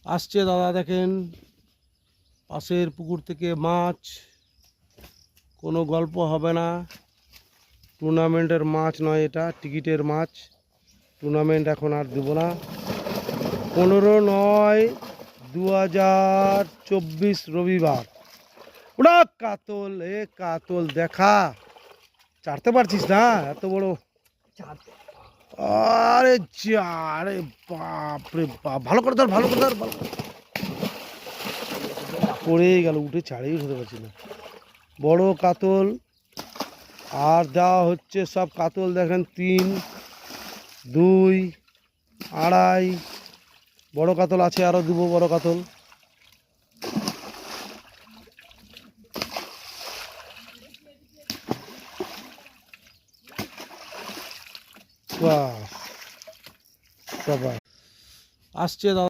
আসছে দাদা, দেখেন পাশের পুকুর থেকে মাছ। কোনো গল্প হবে না, টুর্নামেন্টের মাছ নয়, এটা টিকিটের মাছ। টুর্নামেন্ট এখন আর দেবো না। 15/9/2024 রবিবার। ওরা কাতল, কাতল দেখা ছাড়তে পারছিস না এত বড়। আরে আরে বাপ রে বাপ, ভালো করে ধর, ভালো করে ধর, ভালো পড়ে গেল, উঠে ছাড়েই উঠতে পারছি না। বড় কাতল। আর দেওয়া হচ্ছে সব কাতল, দেখেন 3, 2, 2.5। বড় কাতল আছে, আরো দেবো বড় কাতল। বাহ, সবাই আসছে দাদা।